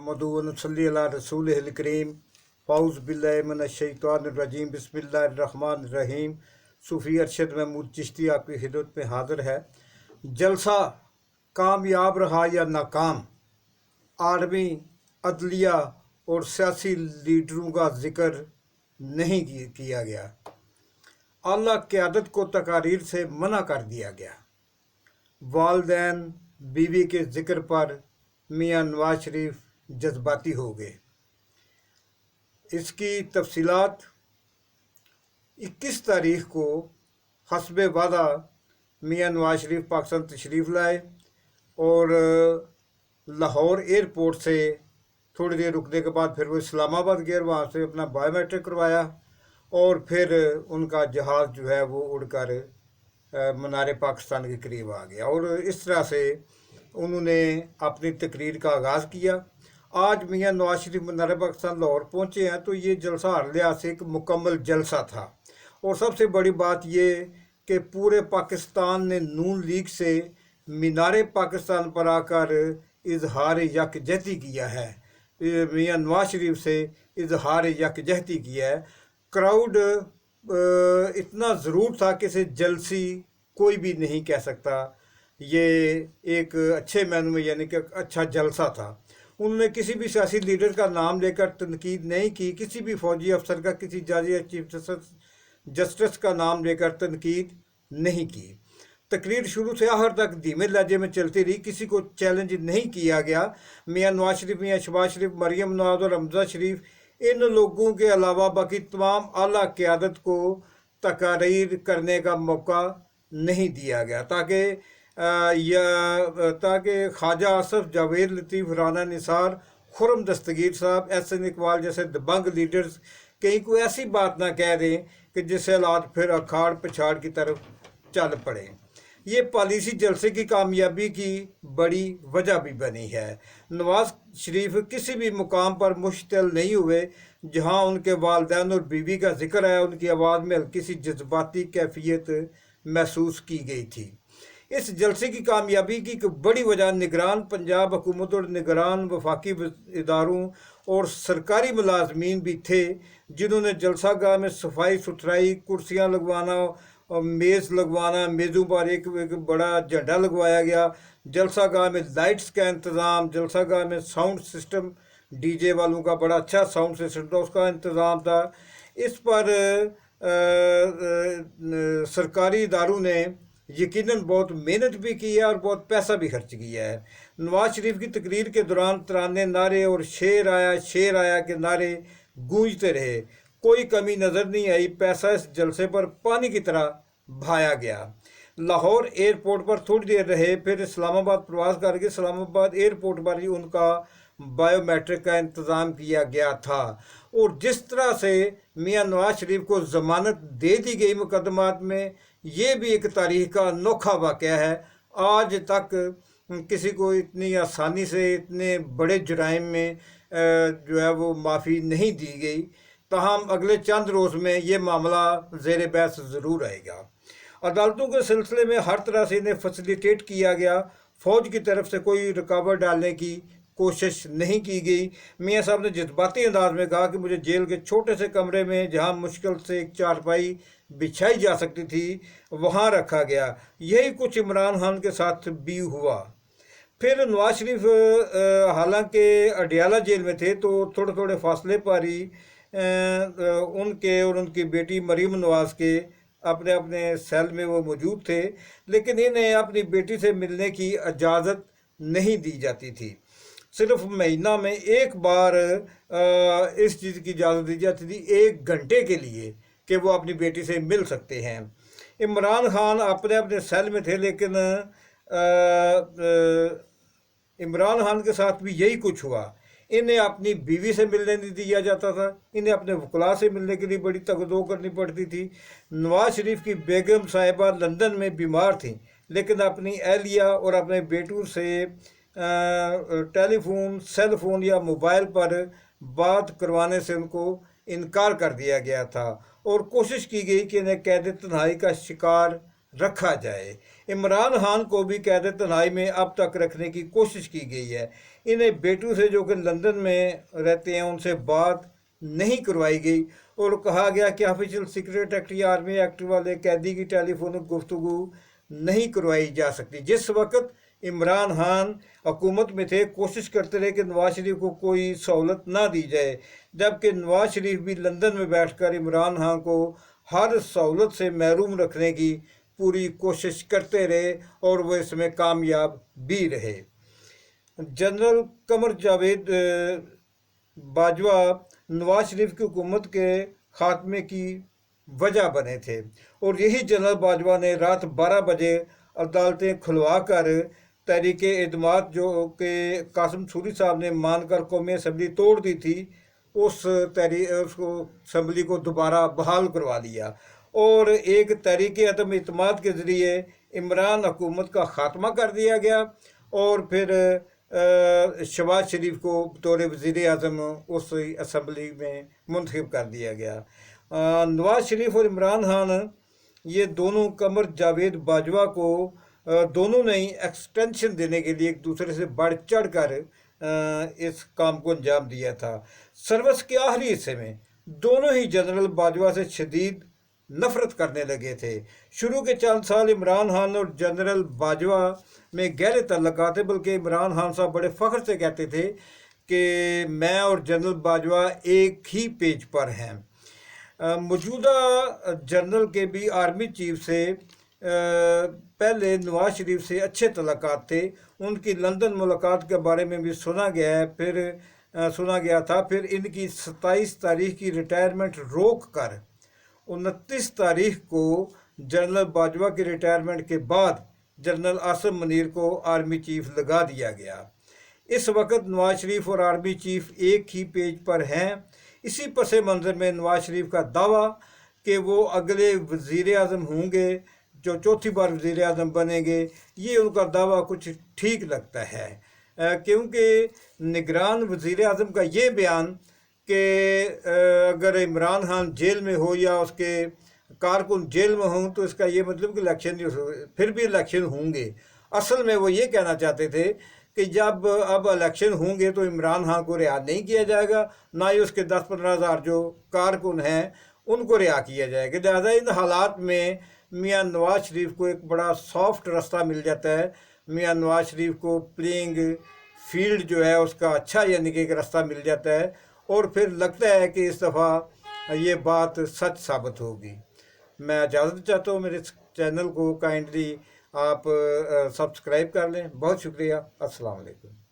नहमदुहु व नसल्ली अला रसूलिहिल करीम। औज़ु बिल्लाहि मिनश्शैतानिर्रजीम। बिस्मिल्लाहिर्रहमानिर्रहीम। सूफ़ी अरशद महमूद चिश्ती आपकी खिदमत में हाज़िर है। जलसा कामयाब रहा या नाकाम, आर्मी, अदलिया और सियासी लीडरों का जिक्र नहीं किया गया। आला क़यादत को तकारीर से मना कर दिया गया। वालिदैन बीवी के जिक्र पर मियाँ नवाज शरीफ जज्बाती हो गए। इसकी तफसीलात 21 तारीख को हस्बे वादा मियाँ नवाज शरीफ पाकिस्तान तशरीफ़ लाए और लाहौर एयरपोर्ट से थोड़ी देर रुकने के बाद फिर वो इस्लामाबाद गए, वहाँ से अपना बायोमेट्रिक करवाया और फिर उनका जहाज़ जो है वो उड़कर मनार पाकिस्तान के करीब आ गया और इस तरह से उन्होंने अपनी तकरीर का आगाज़ किया। आज मियाँ नवाज शरीफ मनार पाकिस्तान लाहौर पहुँचे हैं तो ये जलसा हर लिहाज से एक मुकम्मल जलसा था। और सबसे बड़ी बात ये कि पूरे पाकिस्तान ने नून लीग से मीनार पाकिस्तान पर आकर इजहार यकजहती किया है, मियाँ नवाज शरीफ से इजहार यकजहती किया है। क्राउड इतना ज़रूर था कि इसे जलसी कोई भी नहीं कह सकता। ये एक अच्छे मायने में यानी कि अच्छा जलसा था। उन्होंने किसी भी सियासी लीडर का नाम लेकर तनकीद नहीं की, किसी भी फौजी अफसर का, किसी जज या चीफ जस्टिस का नाम लेकर तनकीद नहीं की। तकरीर शुरू से आखिर तक धीमे लहजे में चलती रही, किसी को चैलेंज नहीं किया गया। मियाँ नवाज शरीफ, मियाँ शहबाज शरीफ, मरीम नवाज और हमजा शरीफ, इन लोगों के अलावा बाकी तमाम आला क़यादत को तकारीर करने का मौका नहीं दिया गया ताकि ख्वाजा आसफ, जावेद लतीफ़, राना निसार, खुर्रम दस्तगीर साहब, एहसन इकबाल जैसे दबंग लीडर्स कहीं कोई ऐसी बात ना कह दें कि जिससे हालात फिर अखाड़ पछाड़ की तरफ चल पड़े। ये पॉलिसी जलसे की कामयाबी की बड़ी वजह भी बनी है। नवाज शरीफ किसी भी मुकाम पर मुश्तल नहीं हुए जहां उनके वालिदैन और बीवी का जिक्र है, उनकी आवाज़ में हल्की सी जज्बाती कैफियत महसूस की गई थी। इस जलसे की कामयाबी की एक बड़ी वजह निगरान पंजाब हुकूमत और निगरान वफाकी इदारों और सरकारी मुलाजमीन भी थे, जिन्होंने जलसा गाह में सफाई सुथराई, कुर्सियाँ लगवाना और मेज़ लगवाना, मेज़ों पर एक बड़ा झंडा लगवाया गया। जलसा गाह में लाइट्स का इंतज़ाम, जलसा गाह में साउंड सिस्टम, डीजे वालों का बड़ा अच्छा साउंड सिस्टम था, उसका इंतज़ाम था। इस पर सरकारी इदारों ने यकीनन बहुत मेहनत भी की है और बहुत पैसा भी खर्च किया है। नवाज शरीफ की तकरीर के दौरान तराने, नारे और शेर आया के नारे गूंजते रहे, कोई कमी नज़र नहीं आई। पैसा इस जलसे पर पानी की तरह बहाया गया। लाहौर एयरपोर्ट पर थोड़ी देर रहे, फिर इस्लामाबाद प्रवास करके इस्लामाबाद एयरपोर्ट पर ही उनका बायोमेट्रिक का इंतज़ाम किया गया था। और जिस तरह से मियाँ नवाज शरीफ को ज़मानत दे दी गई मुकदमात में, ये भी एक तारीख का अनोखा वाक़या है। आज तक किसी को इतनी आसानी से इतने बड़े जुराइम में जो है वो माफ़ी नहीं दी गई। ताहम अगले चंद रोज़ में ये मामला ज़ेर बहस ज़रूर आएगा। अदालतों के सिलसिले में हर तरह से इन्हें फैसिलिटेट किया गया। फ़ौज की तरफ से कोई रुकावट डालने की कोशिश नहीं की गई। मियाँ साहब ने जज्बाती अंदाज में कहा कि मुझे जेल के छोटे से कमरे में, जहाँ मुश्किल से एक चारपाई बिछाई जा सकती थी, वहाँ रखा गया। यही कुछ इमरान खान के साथ भी हुआ। फिर नवाज शरीफ हालांकि अडियाला जेल में थे तो थोड़े थोड़े फासले पर ही उनके और उनकी बेटी मरीम नवाज के अपने अपने सेल में वो मौजूद थे, लेकिन इन्हें अपनी बेटी से मिलने की इजाज़त नहीं दी जाती थी। सिर्फ महीना में एक बार इस चीज़ की इजाज़त दी जाती थी, 1 घंटे के लिए, कि वो अपनी बेटी से मिल सकते हैं। इमरान खान अपने अपने सेल में थे, लेकिन इमरान खान के साथ भी यही कुछ हुआ। इन्हें अपनी बीवी से मिलने नहीं दिया जाता था, इन्हें अपने वकला से मिलने के लिए बड़ी तगदो करनी पड़ती थी। नवाज शरीफ की बेगम साहिबा लंदन में बीमार थीं, लेकिन अपनी अहलिया और अपने बेटों से टेलीफोन, सेल फोन या मोबाइल पर बात करवाने से उनको इनकार कर दिया गया था और कोशिश की गई कि इन्हें कैद तन्हाई का शिकार रखा जाए। इमरान खान को भी कैद तन्हाई में अब तक रखने की कोशिश की गई है। इन्हें बेटू से जो कि लंदन में रहते हैं उनसे बात नहीं करवाई गई और कहा गया कि ऑफिशियल सीक्रेट एक्ट या आर्मी एक्ट वाले कैदी की टेलीफोनिक गुफ्तगू नहीं करवाई जा सकती। जिस वक्त इमरान खान हुकूमत में थे कोशिश करते रहे कि नवाज शरीफ को कोई सहूलत ना दी जाए, जबकि नवाज शरीफ भी लंदन में बैठकर इमरान खान को हर सहूलत से महरूम रखने की पूरी कोशिश करते रहे और वो इसमें कामयाब भी रहे। जनरल कमर जावेद बाजवा नवाज शरीफ की हुकूमत के खात्मे की वजह बने थे और यही जनरल बाजवा ने रात 12 बजे अदालतें खुलवा कर तहरीक एतमाद जो कि कासिम सूरी साहब ने मानकर कौमी असम्बली तोड़ दी थी उसको असम्बली को दोबारा बहाल करवा लिया और एक तहरीक अदम एतमाद के ज़रिए इमरान हुकूमत का ख़ात्मा कर दिया गया और फिर शहबाज शरीफ को बतौर वज़ीर आज़म उस असम्बली में मुंतखब कर दिया गया। नवाज शरीफ और इमरान खान ये दोनों कमर जावेद बाजवा को दोनों ने ही एक्सटेंशन देने के लिए एक दूसरे से बढ़ चढ़ कर इस काम को अंजाम दिया था। सर्विस के आखिरी हिस्से में दोनों ही जनरल बाजवा से शदीद नफरत करने लगे थे। शुरू के चंद साल इमरान खान और जनरल बाजवा में गहरे तल्लुकात थे, बल्कि इमरान खान साहब बड़े फ़ख्र से कहते थे कि मैं और जनरल बाजवा एक ही पेज पर हैं। मौजूदा जनरल के भी आर्मी चीफ से पहले नवाज शरीफ से अच्छे तल्लुकात थे। उनकी लंदन मुलाकात के बारे में भी सुना गया था। फिर इनकी 27 तारीख की रिटायरमेंट रोक कर 29 तारीख को जनरल बाजवा की रिटायरमेंट के बाद जनरल आसिम मुनीर को आर्मी चीफ लगा दिया गया। इस वक्त नवाज शरीफ और आर्मी चीफ एक ही पेज पर हैं। इसी पस मंज़र में नवाज शरीफ का दावा कि वो अगले वज़ीर आज़म होंगे, जो चौथी बार वज़ीर आज़म बनेंगे, ये उनका दावा कुछ ठीक लगता है, क्योंकि निगरान वज़ीर आज़म का ये बयान कि अगर इमरान खान जेल में हो या उसके कारकुन जेल में हों तो इसका ये मतलब कि इलेक्शन नहीं हो, फिर भी इलेक्शन होंगे। असल में वो ये कहना चाहते थे कि जब अब इलेक्शन होंगे तो इमरान खान को रिहा नहीं किया जाएगा, ना ही उसके 10-15 हज़ार जो कारकुन हैं उनको रिहा किया जाएगा। लिहाजा इन हालात में मियाँ नवाज शरीफ को एक बड़ा सॉफ्ट रास्ता मिल जाता है। मियाँ नवाज शरीफ को प्लेइंग फील्ड जो है उसका अच्छा यानी कि एक रास्ता मिल जाता है और फिर लगता है कि इस दफ़ा ये बात सच साबित होगी। मैं इजाज़त चाहता हूँ, मेरे चैनल को काइंडली आप सब्सक्राइब कर लें। बहुत शुक्रिया। अस्सलाम वालेकुम।